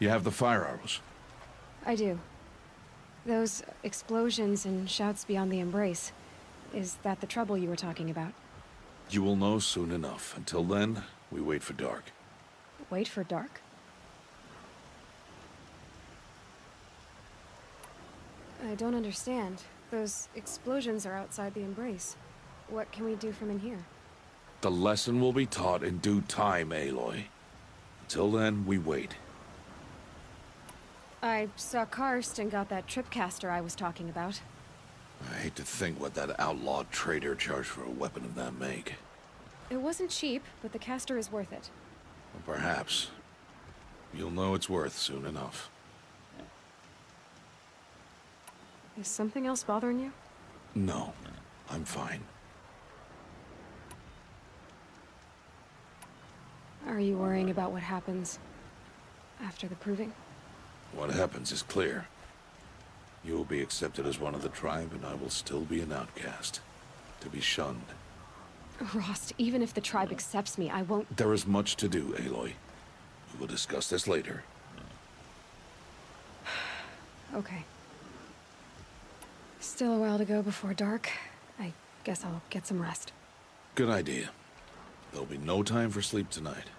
You have the fire arrows? I do. Those explosions and shouts beyond the embrace. Is that the trouble you were talking about? You will know soon enough. Until then, we wait for dark. Wait for dark? I don't understand. Those explosions are outside the embrace. What can we do from in here? The lesson will be taught in due time, Aloy. Until then, we wait. I saw Karst and got that tripcaster I was talking about. I hate to think what that outlawed trader charged for a weapon of that make. It wasn't cheap, but the caster is worth it. Well, perhaps. You'll know it's worth soon enough. Is something else bothering you? No, I'm fine. Are you worrying about what happens after the proving? What happens is clear. You will be accepted as one of the tribe, and I will still be an outcast. To be shunned. Rost, even if the tribe accepts me, I won't... There is much to do, Aloy. We will discuss this later. Okay. Still a while to go before dark. I guess I'll get some rest. Good idea. There'll be no time for sleep tonight.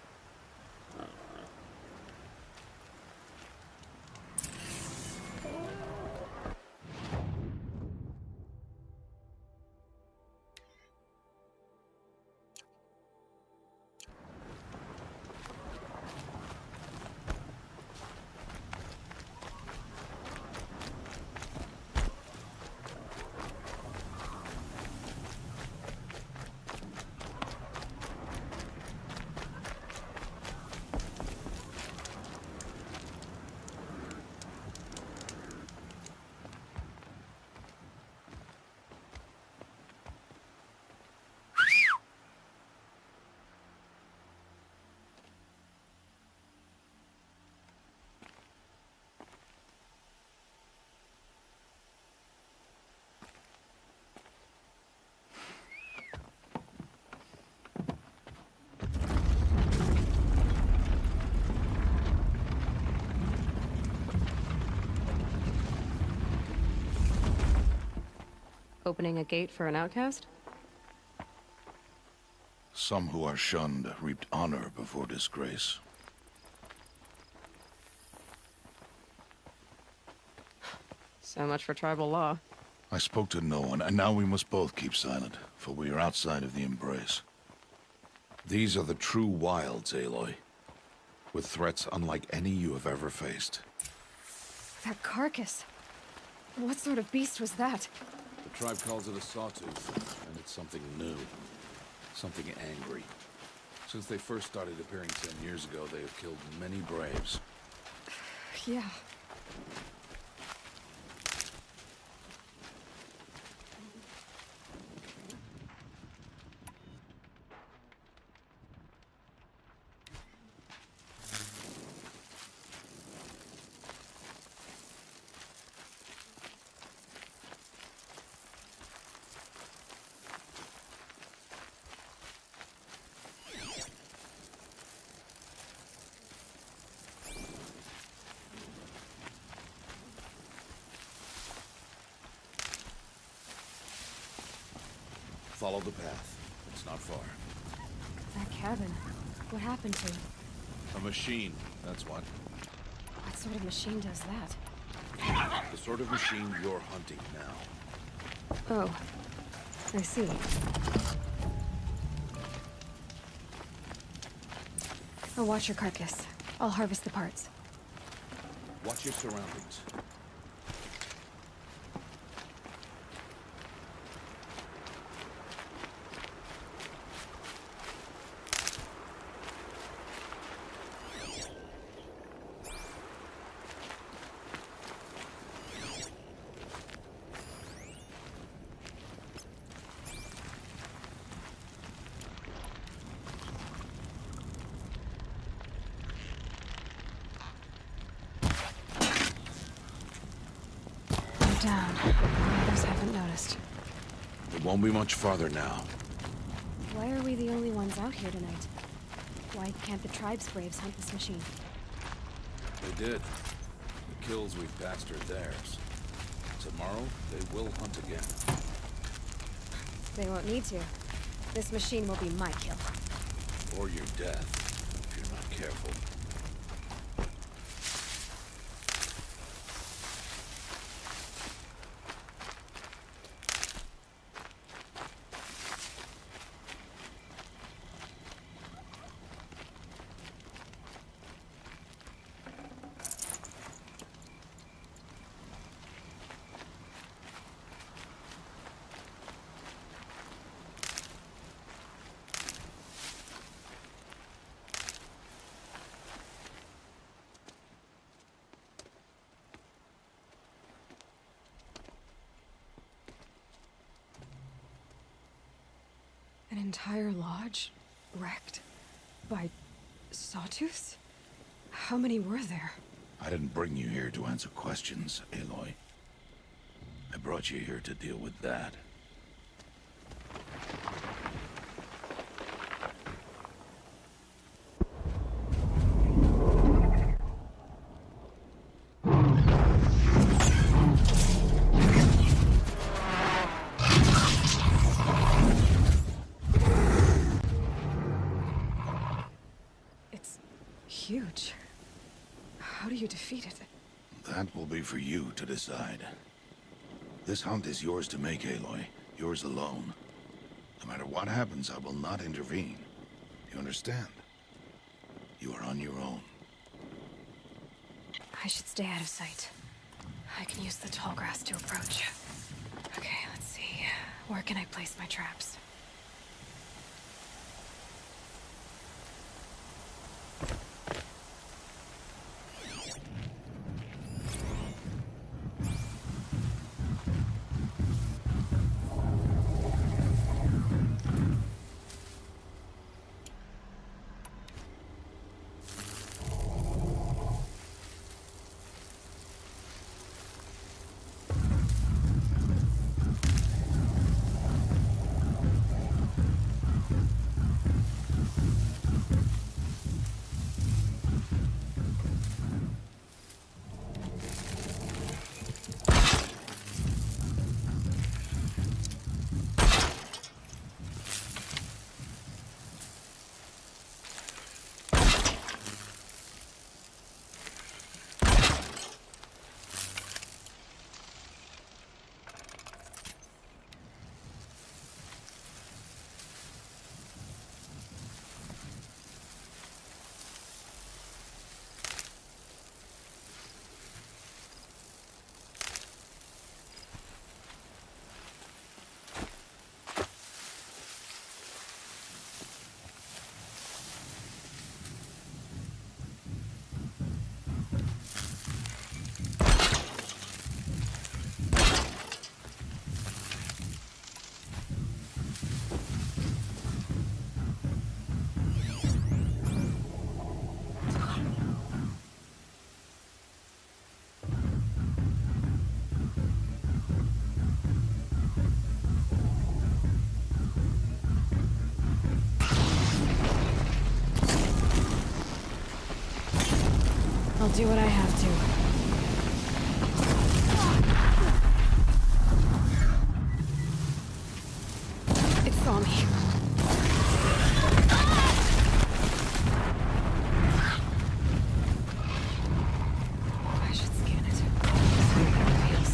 Opening a gate for an outcast? Some who are shunned reaped honor before disgrace. So much for tribal law. I spoke to no one, and now we must both keep silent, for we are outside of the embrace. These are the true wilds, Aloy, with threats unlike any you have ever faced. That carcass. What sort of beast was that? The tribe calls it a sawtooth, and it's something new. Something angry. Since they first started appearing 10 years ago, they have killed many braves. Yeah. Follow the path. It's not far. That cabin. What happened to it? A machine, that's what. What sort of machine does that? The sort of machine you're hunting now. Oh. I see. I'll watch your carcass. I'll harvest the parts. Watch your surroundings. Down. Others haven't noticed. It won't be much farther now. Why are we the only ones out here tonight? Why can't the tribe's braves hunt this machine? They did. The kills we passed are theirs. Tomorrow, they will hunt again. They won't need to. This machine will be my kill. Or your death, if you're not careful. An entire lodge wrecked by sawtooths? How many were there? I didn't bring you here to answer questions, Aloy. I brought you here to deal with that. It's huge. How do you defeat it? That will be for you to decide. This hunt is yours to make, Aloy. Yours alone. No matter what happens, I will not intervene. You understand? You are on your own. I should stay out of sight. I can use the tall grass to approach. Okay, let's see. Where can I place my traps? I'll do what I have to. It saw me. I should scan it. See how it feels.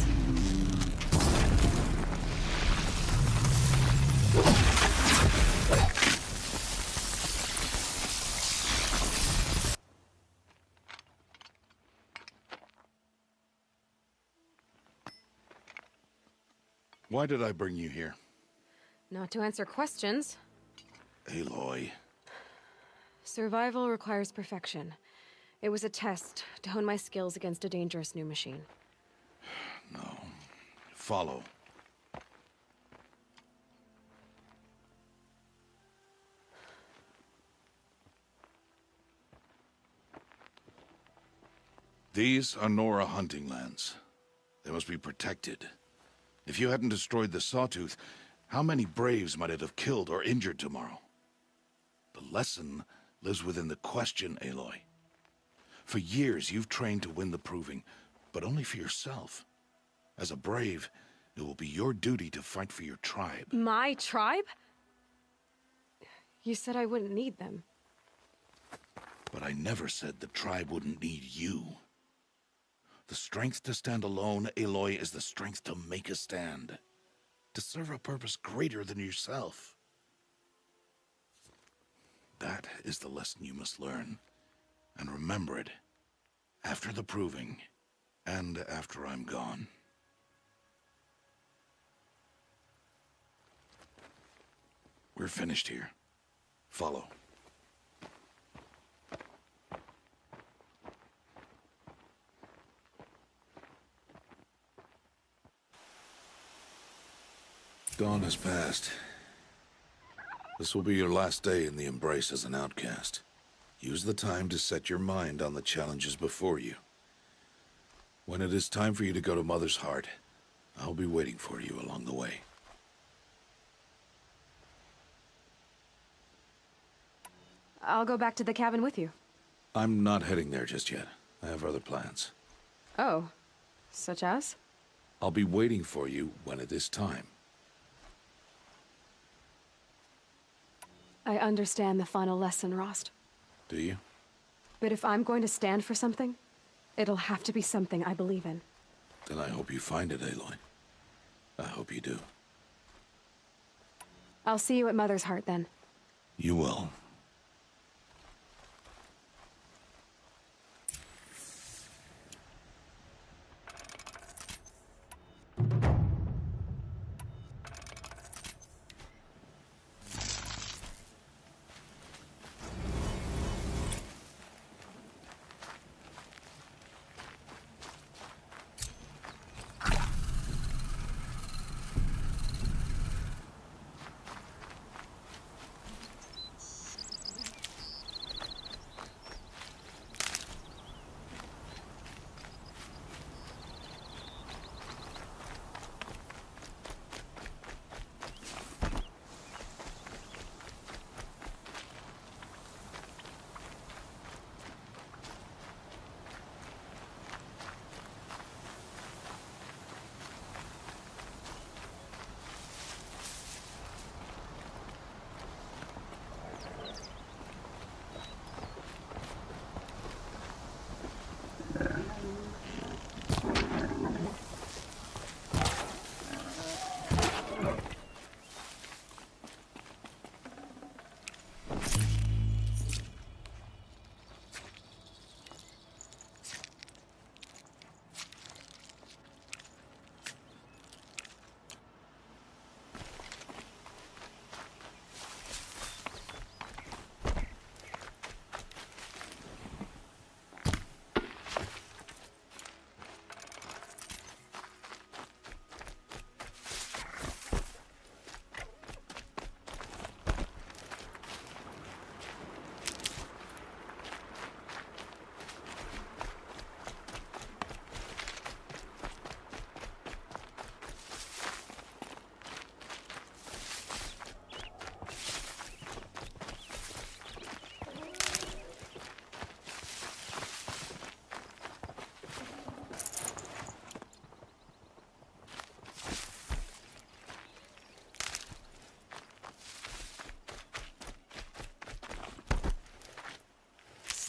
Why did I bring you here? Not to answer questions. Aloy. Survival requires perfection. It was a test to hone my skills against a dangerous new machine. No. Follow. These are Nora hunting lands. They must be protected. If you hadn't destroyed the Sawtooth, how many Braves might it have killed or injured tomorrow? The lesson lives within the question, Aloy. For years, you've trained to win the Proving, but only for yourself. As a brave, it will be your duty to fight for your tribe. My tribe? You said I wouldn't need them. But I never said the tribe wouldn't need you. The strength to stand alone, Aloy, is the strength to make a stand. To serve a purpose greater than yourself. That is the lesson you must learn. And remember it. After the Proving. And after I'm gone. We're finished here. Follow. Dawn has passed. This will be your last day in the Embrace as an outcast. Use the time to set your mind on the challenges before you. When it is time for you to go to Mother's Heart, I'll be waiting for you along the way. I'll go back to the cabin with you. I'm not heading there just yet. I have other plans. Oh, such as? I'll be waiting for you when it is time. I understand the final lesson, Rost. Do you? But if I'm going to stand for something, it'll have to be something I believe in. Then I hope you find it, Aloy. I hope you do. I'll see you at Mother's Heart, then. You will.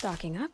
Stocking up.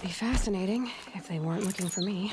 be fascinating if they weren't looking for me.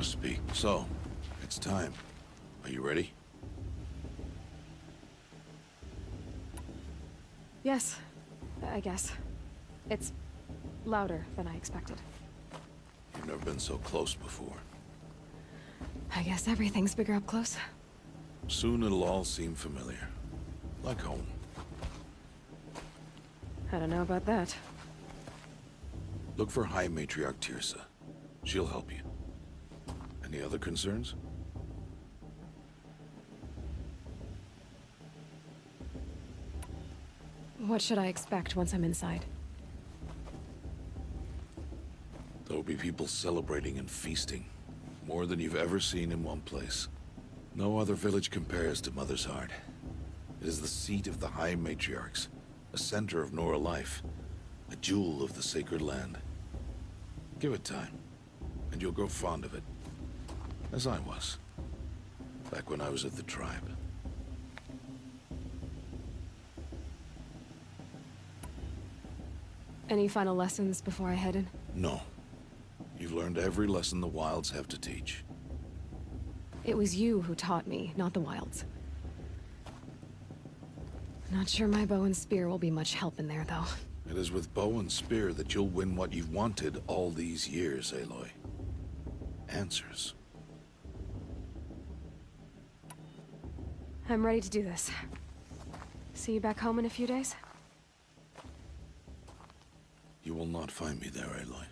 Speak. So, it's time. Are you ready? Yes, I guess. It's louder than I expected. You've never been so close before. I guess everything's bigger up close. Soon it'll all seem familiar. Like home. I don't know about that. Look for High Matriarch Tirsa. She'll help you. Any other concerns? What should I expect once I'm inside? There'll be people celebrating and feasting. More than you've ever seen in one place. No other village compares to Mother's Heart. It is the seat of the High Matriarchs, a center of Nora life, a jewel of the sacred land. Give it time, and you'll grow fond of it. As I was, back when I was at the tribe. Any final lessons before I head in? No. You've learned every lesson the Wilds have to teach. It was you who taught me, not the Wilds. Not sure my bow and spear will be much help in there, though. It is with bow and spear that you'll win what you've wanted all these years, Aloy. Answers. I'm ready to do this. See you back home in a few days? You will not find me there, Aloy.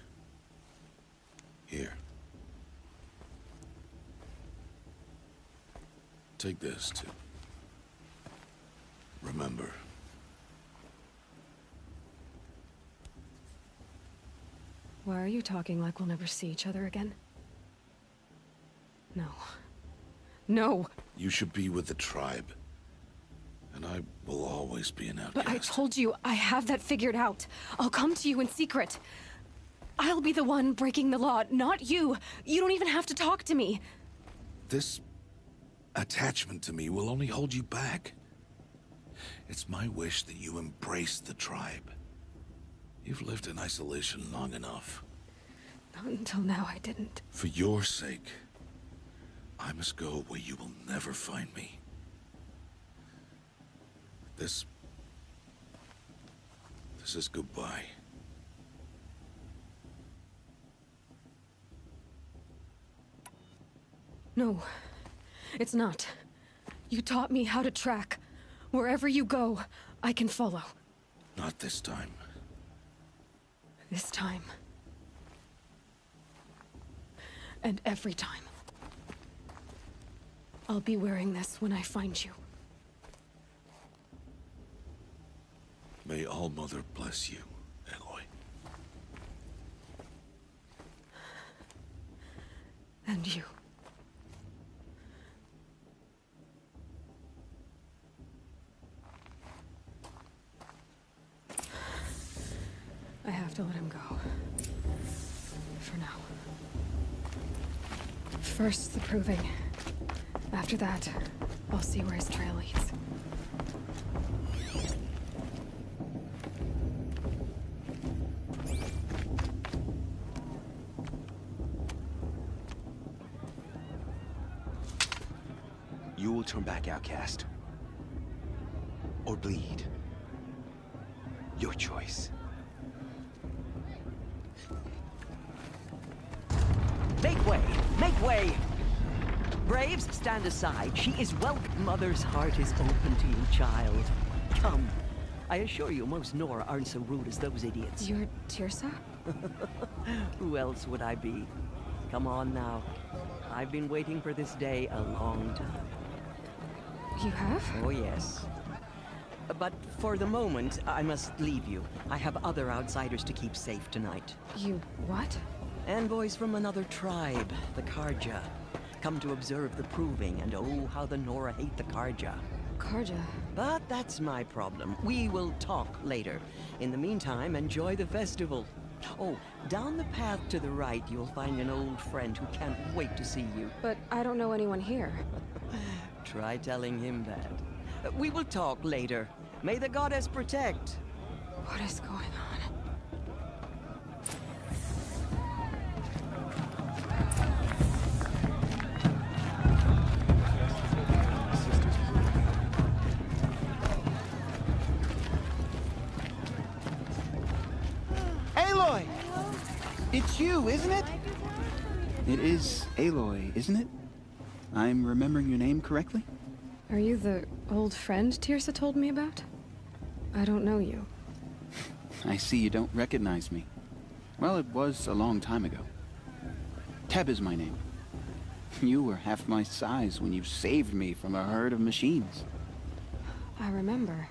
Here. Take this, too. Remember. Why are you talking like we'll never see each other again? No. No! You should be with the tribe. And I will always be an outcast. But I told you, I have that figured out. I'll come to you in secret. I'll be the one breaking the law, not you. You don't even have to talk to me. This attachment to me will only hold you back. It's my wish that you embrace the tribe. You've lived in isolation long enough. Not until now, I didn't. For your sake, I must go where you will never find me. This is goodbye. No, it's not. You taught me how to track. Wherever you go, I can follow. Not this time. This time. And every time. I'll be wearing this when I find you. May All-Mother bless you, Aloy. And you. I have to let him go. For now. First, the proving. After that, I'll see where his trail leads. You will turn back, outcast. Or bleed. Your choice. Make way! Make way! Braves, stand aside. She is welcome. Mother's heart is open to you, child. Come. I assure you, most Nora aren't so rude as those idiots. You're Tirsa? Who else would I be? Come on now. I've been waiting for this day a long time. You have? Oh, yes. But for the moment, I must leave you. I have other outsiders to keep safe tonight. You what? Envoys from another tribe, the Carja. Come to observe the proving, and oh, how the Nora hate the Carja. Carja. But that's my problem. We will talk later. In the meantime, enjoy the festival. Oh, down the path to the right, you'll find an old friend who can't wait to see you. But I don't know anyone here. Try telling him that. We will talk later. May the goddess protect. What is going on? Aloy! It's you, isn't it? It is Aloy, isn't it? I'm remembering your name correctly? Are you the old friend Tirsa told me about? I don't know you. I see you don't recognize me. Well, it was a long time ago. Teb is my name. You were half my size when you saved me from a herd of machines. I remember.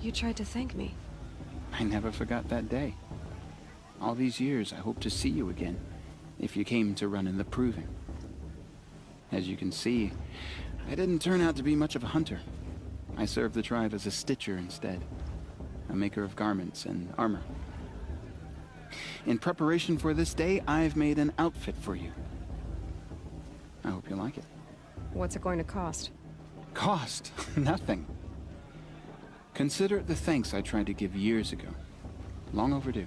You tried to thank me. I never forgot that day. All these years, I hope to see you again, if you came to run in the Proving. As you can see, I didn't turn out to be much of a hunter. I served the tribe as a stitcher instead, a maker of garments and armor. In preparation for this day, I've made an outfit for you. I hope you like it. What's it going to cost? Cost? Nothing. Consider it the thanks I tried to give years ago. Long overdue.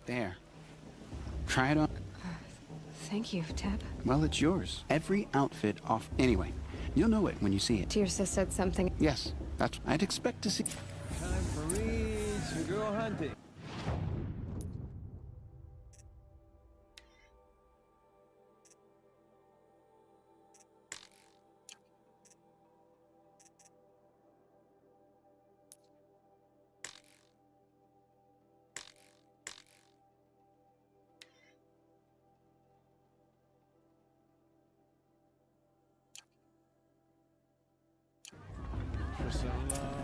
There. Try it on. Thank you, Teb. Well, it's yours. Every outfit off. Anyway, you'll know it when you see it. Tirsa said something. Yes, that's. I'd expect to see. Time for reeds to go hunting. For so long.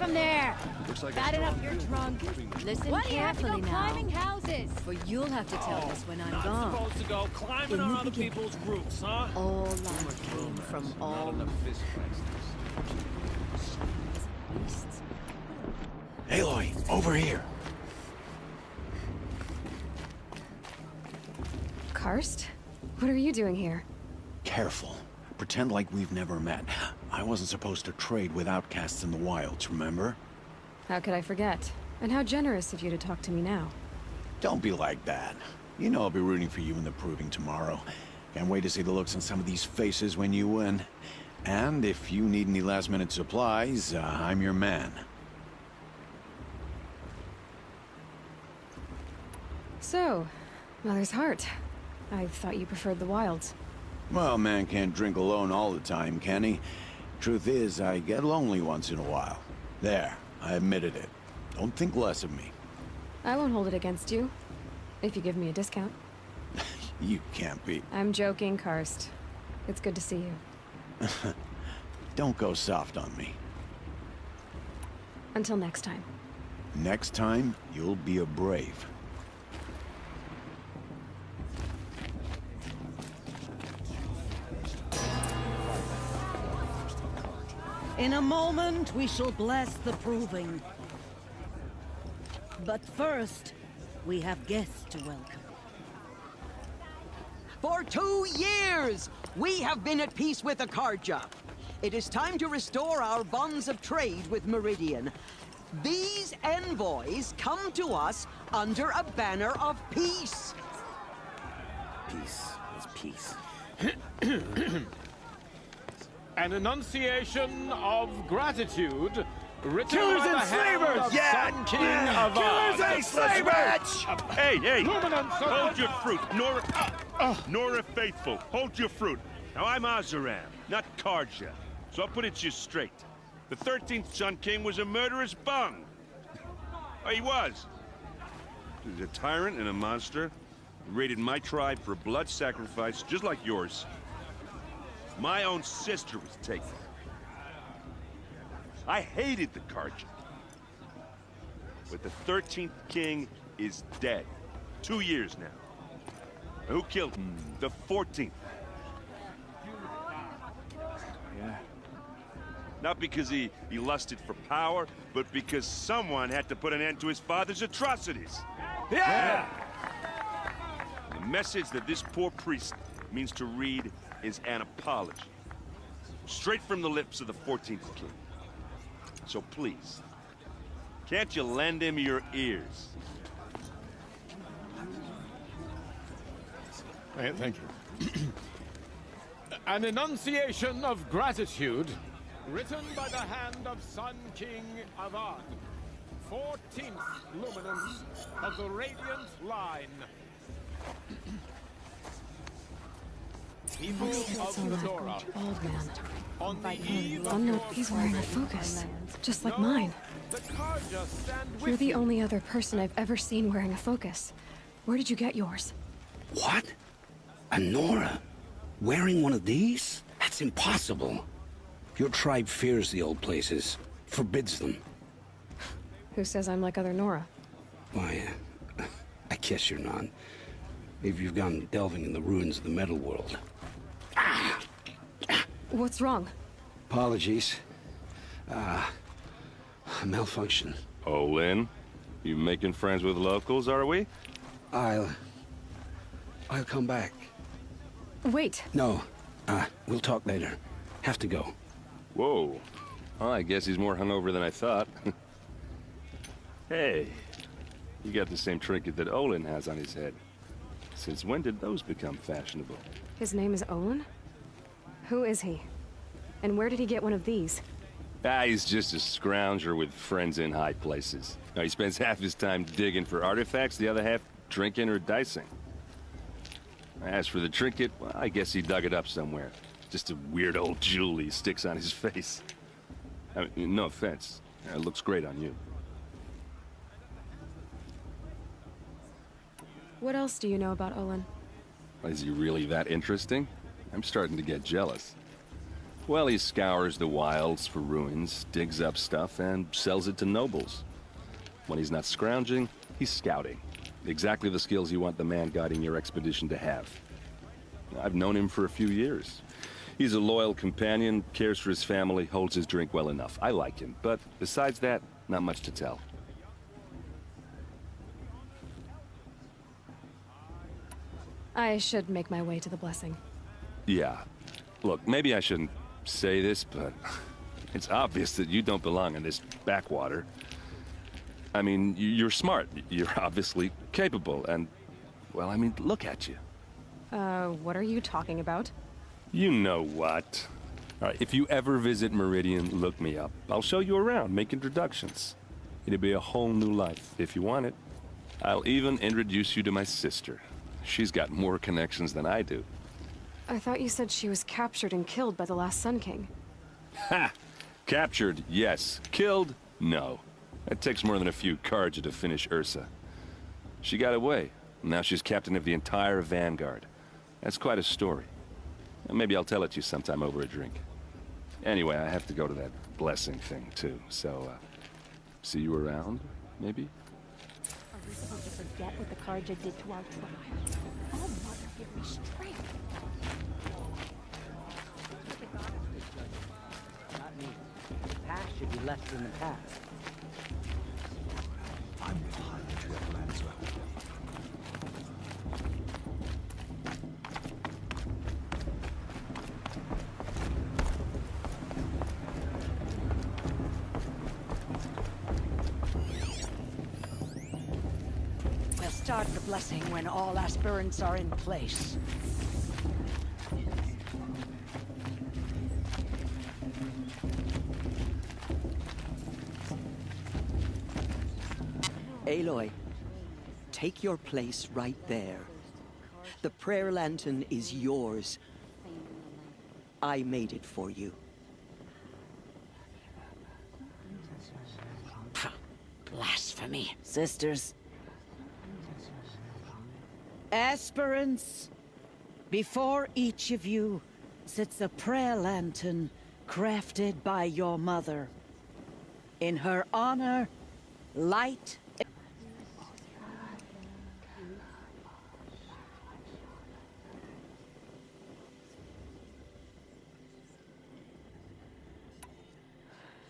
from there! Looks like Bad enough you're drunk. Listen Why do you have to go carefully now. climbing houses? For you'll have to tell us when I'm Not gone. supposed to go climbing In on the other beginning. people's roofs, huh? All life came from all beasts. Aloy, over here. Karst? What are you doing here? Careful. Pretend like we've never met. I wasn't supposed to trade with outcasts in the wilds, remember? How could I forget? And how generous of you to talk to me now. Don't be like that. You know I'll be rooting for you in the Proving tomorrow. Can't wait to see the looks on some of these faces when you win. And if you need any last-minute supplies, I'm your man. So, Mother's Heart. I thought you preferred the wilds. Well, man can't drink alone all the time, can he? Truth is, I get lonely once in a while. There, I admitted it. Don't think less of me. I won't hold it against you. If you give me a discount. You can't be. I'm joking, Karst. It's good to see you. Don't go soft on me. Until next time. Next time, you'll be a brave. In a moment, we shall bless the Proving. But first, we have guests to welcome. For 2 years, we have been at peace with the Carja. It is time to restore our bonds of trade with Meridian. These envoys come to us under a banner of peace. Peace is peace. An enunciation of gratitude written Killers by the and hand slavers! of Yeah! Sun King of Killers and slavers! Hey, hey! Luminance of- Hold your fruit, Nora Faithful. Hold your fruit. Now I'm Azaram, not Carja, so I'll put it to you straight. The 13th Sun King was a murderous bung. Oh, he was. He was a tyrant and a monster. He raided my tribe for blood sacrifice, just like yours. My own sister was taken. I hated the Carja. But the 13th king is dead. 2 years now. Who killed him? The 14th. Yeah. Not because he lusted for power, but because someone had to put an end to his father's atrocities. Yeah! The message that this poor priest means to read is an apology. Straight from the lips of the 14th king. So please, can't you lend him your ears? Thank you. An enunciation of gratitude written by the hand of Sun King Avad, 14th luminance of the Radiant Line. People What's of on the that Dora, bald man? on the eve Oh of no, your he's wearing a focus. Just like No, mine. the Carja stand with You're the you. only other person I've ever seen wearing a focus. Where did you get yours? What? A Nora? Wearing one of these? That's impossible. Your tribe fears the old places, forbids them. Who says I'm like other Nora? Why, I guess you're not. Maybe you've gone delving in the ruins of the metal world. What's wrong? Apologies. A malfunction. Oh, Lynn, you making friends with locals, are we? I'll come back. Wait. No, we'll talk later. Have to go. Whoa. Well, I guess he's more hungover than I thought. Hey, you got the same trinket that Olin has on his head. Since when did those become fashionable? His name is Olin? Who is he? And where did he get one of these? He's just a scrounger with friends in high places. Now, he spends half his time digging for artifacts, the other half drinking or dicing. As for the trinket, well, I guess he dug it up somewhere. Just a weird old jewel he sticks on his face. I mean, no offense. It looks great on you. What else do you know about Olin? Is he really that interesting? I'm starting to get jealous. Well, he scours the wilds for ruins, digs up stuff, and sells it to nobles. When he's not scrounging, he's scouting. Exactly the skills you want the man guiding your expedition to have. I've known him for a few years. He's a loyal companion, cares for his family, holds his drink well enough. I like him, but besides that, not much to tell. I should make my way to the blessing. Yeah. Look, maybe I shouldn't say this, but it's obvious that you don't belong in this backwater. I mean, you're smart. You're obviously capable, and, well, I mean, look at you. What are you talking about? You know what. All right, if you ever visit Meridian, look me up. I'll show you around, make introductions. It'll be a whole new life, if you want it. I'll even introduce you to my sister. She's got more connections than I do. I thought you said she was captured and killed by the last Sun King. Ha! Captured, yes. Killed, no. It takes more than a few Carja to finish Ursa. She got away. Now she's captain of the entire Vanguard. That's quite a story. Maybe I'll tell it to you sometime over a drink. Anyway, I have to go to that blessing thing, too. So, see you around, maybe? Are we supposed to forget what the Carja did to our tribe? Oh, mother, give me strength. Not me. The past should be left in the past. I'm tired of your plans, well. We'll start the blessing when all aspirants are in place. Aloy, take your place right there. The prayer lantern is yours. I made it for you. Blasphemy. Sisters. Aspirants, before each of you sits a prayer lantern crafted by your mother. In her honor, light.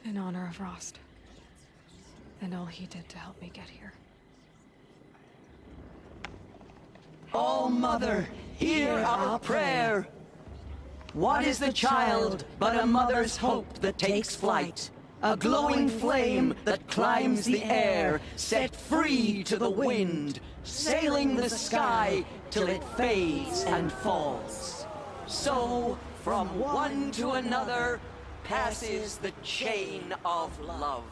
In honor of Rost. And all he did to help me get here. All Mother, hear our prayer. What is the child but a mother's hope that takes flight? A glowing flame that climbs the air, set free to the wind, sailing the sky till it fades and falls. So, from one to another, passes the chain of love.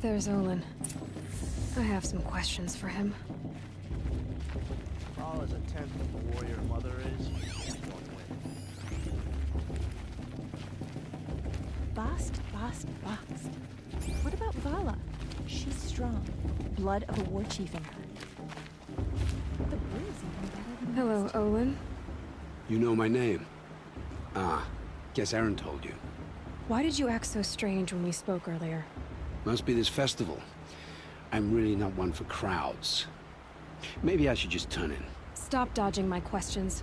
There's Olin. I have some questions for him. All is a tenth of a warrior mother is. One win. Bast. What about Vala? She's strong. Blood of a war chief in her. The brew's even better than Hello, Olin. You know my name? Ah, guess Aaron told you. Why did you act so strange when we spoke earlier? Must be this festival. I'm really not one for crowds. Maybe I should just turn in. Stop dodging my questions.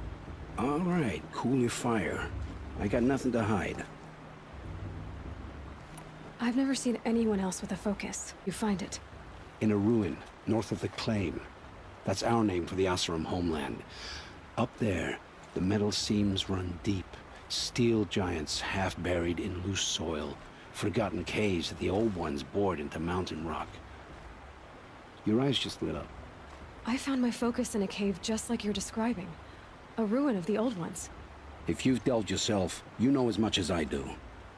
All right, cool your fire. I got nothing to hide. I've never seen anyone else with a focus. You find it. In a ruin, north of the Claim. That's our name for the Oseram homeland. Up there, the metal seams run deep. Steel giants half buried in loose soil. Forgotten caves that the old ones bored into mountain rock. Your eyes just lit up. I found my focus in a cave just like you're describing. A ruin of the old ones. If you've delved yourself, you know as much as I do.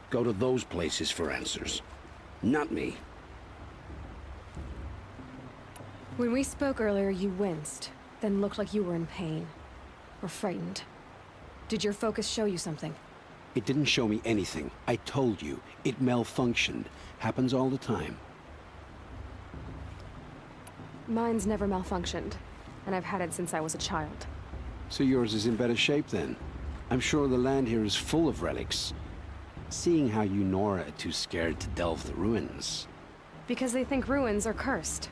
Go to those places for answers. Not me. When we spoke earlier, you winced, then looked like you were in pain. Or frightened. Did your focus show you something? It didn't show me anything. I told you. It malfunctioned. Happens all the time. Mine's never malfunctioned, and I've had it since I was a child. So yours is in better shape then. I'm sure the land here is full of relics. Seeing how you Nora are too scared to delve the ruins. Because they think ruins are cursed.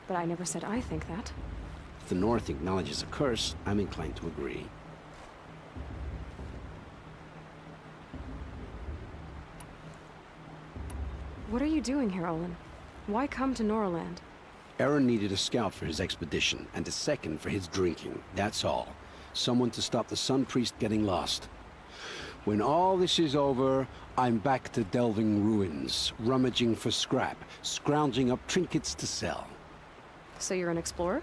But I never said I think that. If the North acknowledges a curse, I'm inclined to agree. What are you doing here, Olin? Why come to Noraland? Aaron needed a scout for his expedition, and a second for his drinking. That's all. Someone to stop the Sun Priest getting lost. When all this is over, I'm back to delving ruins, rummaging for scrap, scrounging up trinkets to sell. So you're an explorer?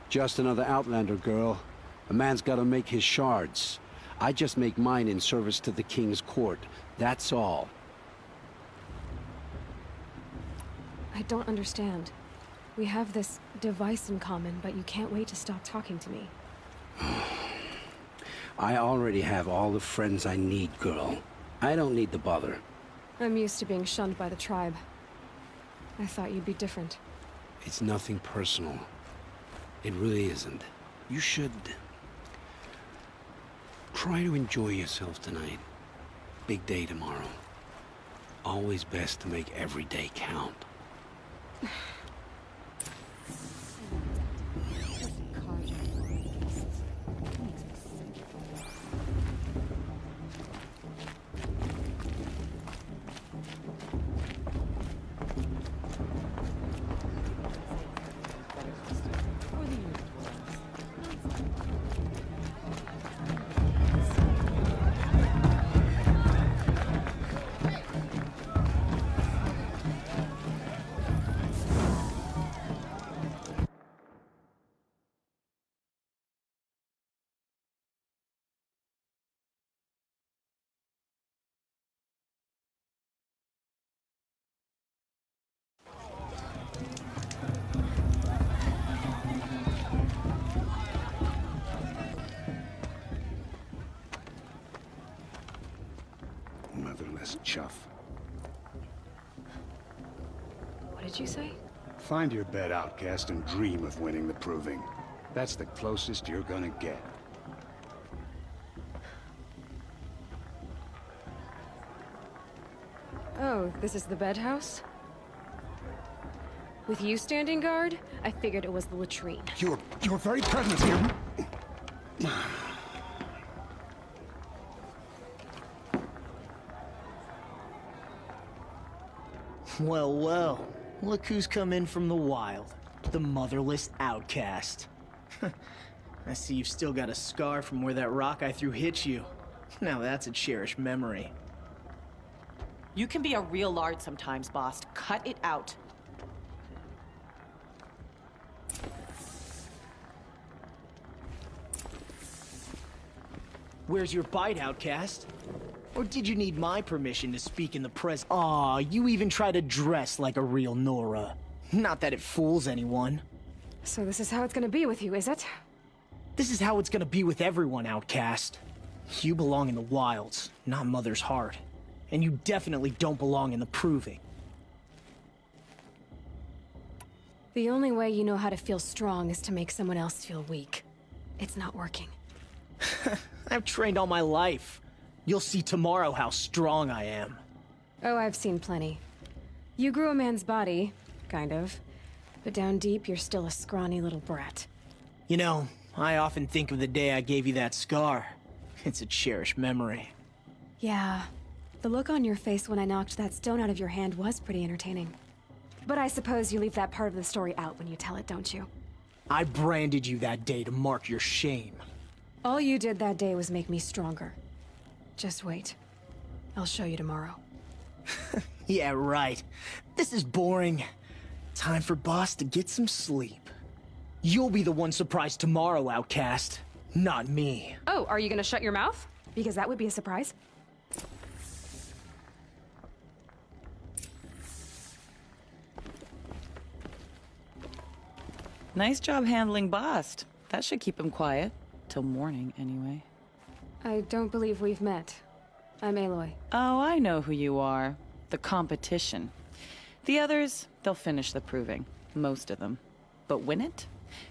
Just another Outlander, girl. A man's gotta make his shards. I just make mine in service to the King's court. That's all. I don't understand. We have this device in common, but you can't wait to stop talking to me. I already have all the friends I need, girl. I don't need the bother. I'm used to being shunned by the tribe. I thought you'd be different. It's nothing personal. It really isn't. You should... try to enjoy yourself tonight. Big day tomorrow. Always best to make every day count. Motherless chuff. What did you say? Find your bed, outcast, and dream of winning the Proving. That's the closest you're gonna get. Oh, this is the bedhouse? With you standing guard, I figured it was the latrine. Your very presence here... Well, well. Look who's come in from the wild. The motherless outcast. I see you've still got a scar from where that rock I threw hit you. Now that's a cherished memory. You can be a real lard sometimes, boss. Cut it out. Where's your bite, outcast? Or did you need my permission to speak in the presence? Aw, you even try to dress like a real Nora. Not that it fools anyone. So this is how it's gonna be with you, is it? This is how it's gonna be with everyone, outcast. You belong in the wilds, not Mother's heart. And you definitely don't belong in the Proving. The only way you know how to feel strong is to make someone else feel weak. It's not working. I've trained all my life. You'll see tomorrow how strong I am. Oh, I've seen plenty. You grew a man's body, kind of. But down deep, you're still a scrawny little brat. You know, I often think of the day I gave you that scar. It's a cherished memory. Yeah. The look on your face when I knocked that stone out of your hand was pretty entertaining. But I suppose you leave that part of the story out when you tell it, don't you? I branded you that day to mark your shame. All you did that day was make me stronger. Just wait. I'll show you tomorrow. Yeah, right. This is boring. Time for Boss to get some sleep. You'll be the one surprised tomorrow, outcast. Not me. Oh, are you gonna shut your mouth? Because that would be a surprise. Nice job handling Bast. That should keep him quiet. Till morning, anyway. I don't believe we've met. I'm Aloy. Oh, I know who you are. The competition. The others, they'll finish the Proving. Most of them. But win it?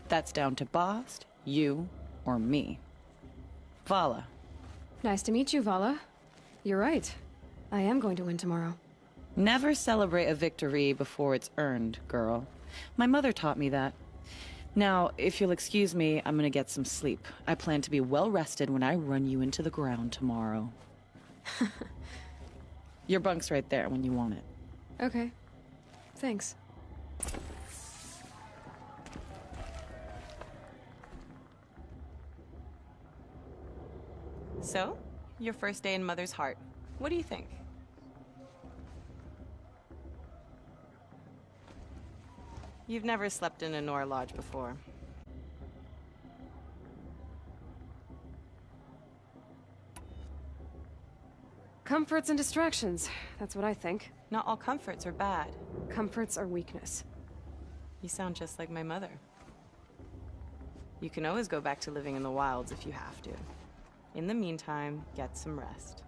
That's down to Bast, you, or me. Vala. Nice to meet you, Vala. You're right. I am going to win tomorrow. Never celebrate a victory before it's earned, girl. My mother taught me that. Now, if you'll excuse me, I'm gonna get some sleep. I plan to be well rested when I run you into the ground tomorrow. Your bunk's right there when you want it. Okay. Thanks. So, your first day in Mother's Heart. What do you think? You've never slept in a Nora lodge before. Comforts and distractions. That's what I think. Not all comforts are bad. Comforts are weakness. You sound just like my mother. You can always go back to living in the wilds if you have to. In the meantime, get some rest.